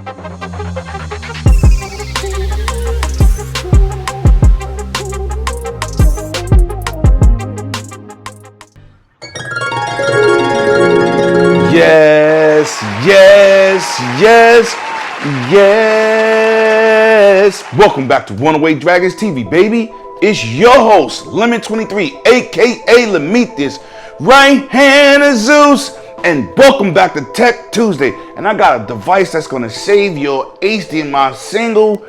Yes, yes, yes, yes. Welcome back to Runaway Dragons TV, baby. It's your host, Lemon23, aka Lemethis, right hand of Zeus. And welcome back to Tech Tuesday. And I got a device that's gonna save your HDMI single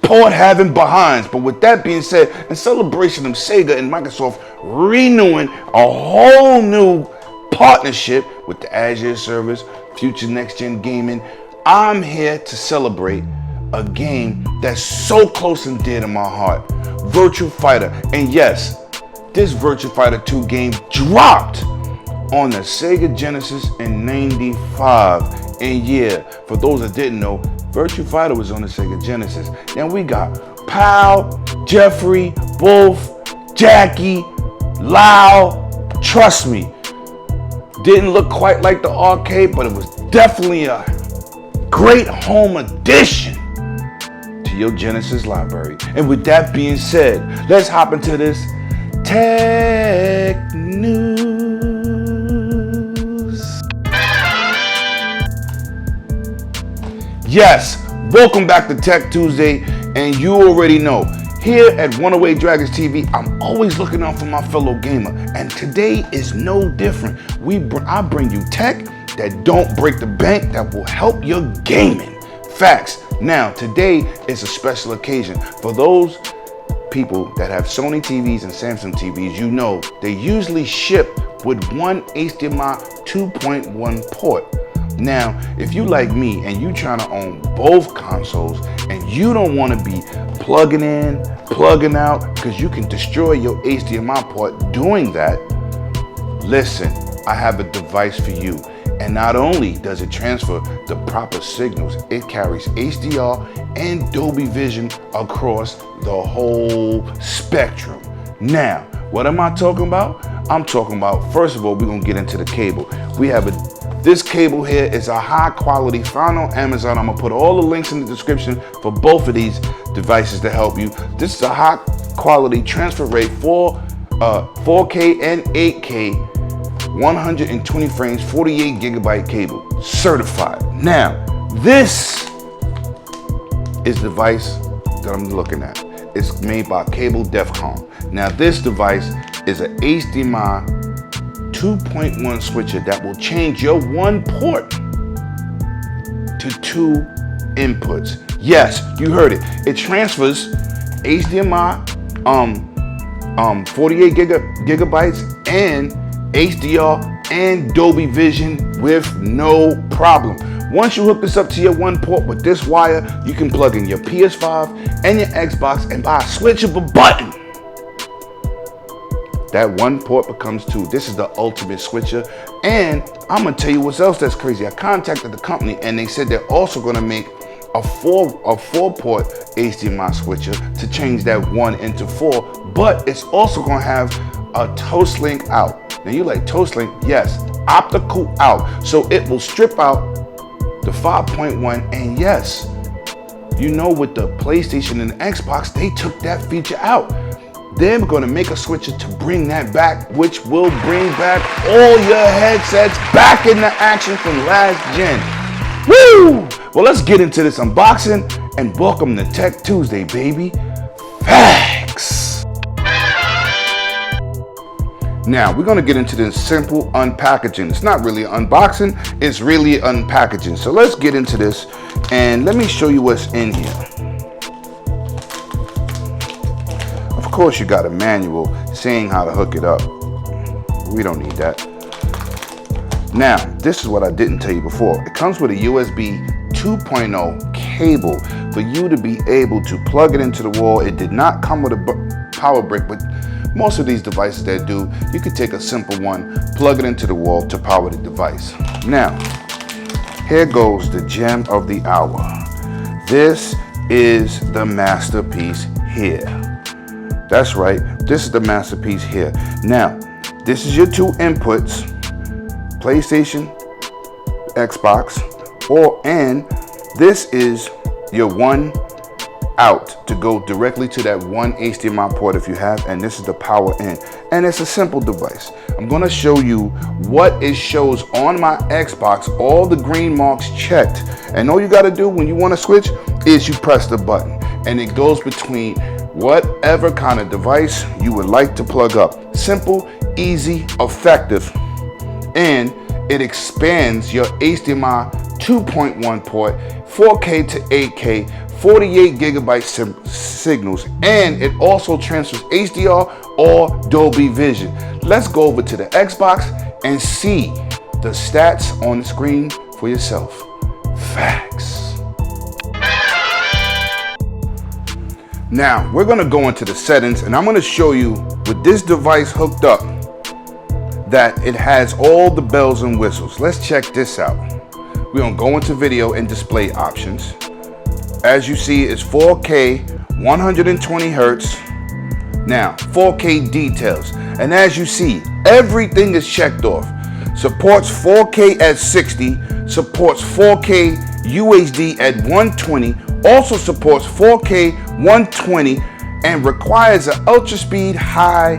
port having behinds. But with that being said, in celebration of Sega and Microsoft renewing a whole new partnership with the Azure service, future next gen gaming, I'm here to celebrate a game that's so close and dear to my heart, Virtua Fighter. And yes, this Virtua Fighter 2 game dropped on the Sega Genesis in '95. And yeah, for those that didn't know, Virtua Fighter was on the Sega Genesis. Now we got Pal, Jeffrey, Wolf, Jackie, Lau. Trust me, didn't look quite like the arcade, but it was definitely a great home addition to your Genesis library. And with that being said, let's hop into this tech news. Yes, welcome back to Tech Tuesday, and you already know, here at Runaway Dragons TV, I'm always looking out for my fellow gamer, and today is no different. I bring you tech that don't break the bank, that will help your gaming. Facts. Now, today is a special occasion. For those people that have Sony TVs and Samsung TVs, you know they usually ship with one HDMI 2.1 port. Now, if you like me and you trying to own both consoles and you don't want to be plugging in, plugging out, because you can destroy your HDMI port doing that, listen, I have a device for you. And not only does it transfer the proper signals, it carries HDR and Dolby Vision across the whole spectrum. Now, what am I talking about? I'm talking about, first of all, we're gonna get into the cable. We have this cable here is a high quality, found on Amazon. I'm gonna put all the links in the description for both of these devices to help you. This is a high quality transfer rate for 4K and 8K, 120 frames, 48 gigabyte cable, certified. Now, this is the device that I'm looking at. It's made by Cable Defcon. Now, this device is an HDMI 2.1 switcher that will change your one port to two inputs. Yes, you heard it. It transfers HDMI 48 gigabytes and HDR and Dolby Vision with no problem. Once you hook this up to your one port with this wire, you can plug in your PS5 and your Xbox, and by a switch of a button, that one port becomes two. This is the ultimate switcher. And I'm gonna tell you what else that's crazy. I contacted the company and they said they're also gonna make a four port HDMI switcher to change that one into four, but it's also gonna have a toast link out. Now you like toast link? Yes, optical out. So it will strip out the 5.1, and yes, you know, with the PlayStation and the Xbox, they took that feature out. They're gonna make a switcher to bring that back, which will bring back all your headsets back in the action from last gen. Woo! Well, let's get into this unboxing and welcome to Tech Tuesday, baby. Facts! Now, we're gonna get into this simple unpackaging. It's not really unboxing, it's really unpackaging. So let's get into this and let me show you what's in here. Of course, you got a manual saying how to hook it up. We don't need that. Now, this is what I didn't tell you before. It comes with a USB 2.0 cable for you to be able to plug it into the wall. It did not come with a power brick, but most of these devices that do, you could take a simple one, plug it into the wall to power the device. Now, here goes the gem of the hour. This is the masterpiece here. That's right, this is the masterpiece here. Now, this is your two inputs, PlayStation, Xbox, and This is your one out to go directly to that one HDMI port if you have, and this is the power in, and it's a simple device. I'm going to show you what it shows on my Xbox, all the green marks checked, and all you got to do when you want to switch is you press the button, and it goes between whatever kind of device you would like to plug up. Simple, easy, effective, and it expands your HDMI 2.1 port, 4K to 8K, 48 gigabyte signals, and it also transfers HDR or Dolby Vision. Let's go over to the Xbox and see the stats on the screen for yourself. Factzzz. Now, we're gonna go into the settings, and I'm gonna show you with this device hooked up that it has all the bells and whistles. Let's check this out. We're gonna go into video and display options. As you see, it's 4K, 120 Hertz. Now, 4K details. And as you see, everything is checked off. Supports 4K at 60, supports 4K UHD at 120, also supports 4K 120, and requires an ultra speed high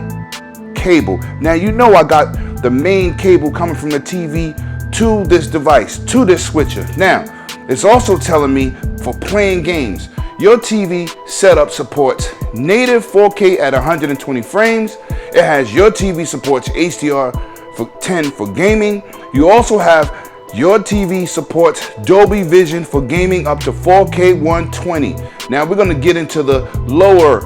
cable. Now, you know I got the main cable coming from the TV to this device, to this switcher. Now, it's also telling me for playing games, your TV setup supports native 4K at 120 frames. It has your TV supports HDR10 for gaming. You also have your TV supports Dolby Vision for gaming up to 4K 120. Now we're gonna get into the lower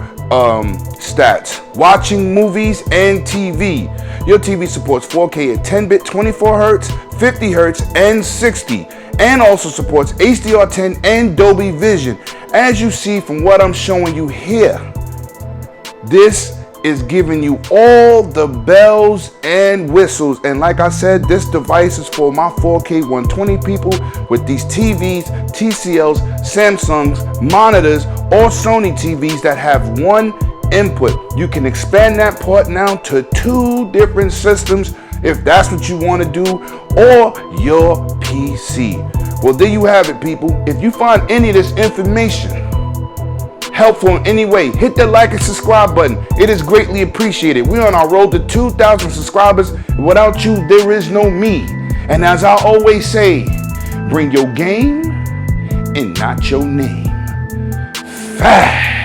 stats. Watching movies and TV. Your TV supports 4K at 10-bit, 24 Hertz, 50 Hertz, and 60. And also supports HDR10 and Dolby Vision. As you see from what I'm showing you here, this is giving you all the bells and whistles. And like I said, this device is for my 4K 120 people with these TVs, TCLs, Samsungs, monitors, or Sony TVs that have one input. You can expand that port now to 2 different systems if that's what you want to do, or your PC. Well, there you have it, people. If you find any of this information helpful in any way, hit that like and subscribe button. It is greatly appreciated. We're on our road to 2,000 subscribers. Without you, there is no me. And as I always say, bring your game and not your name. Factzzz.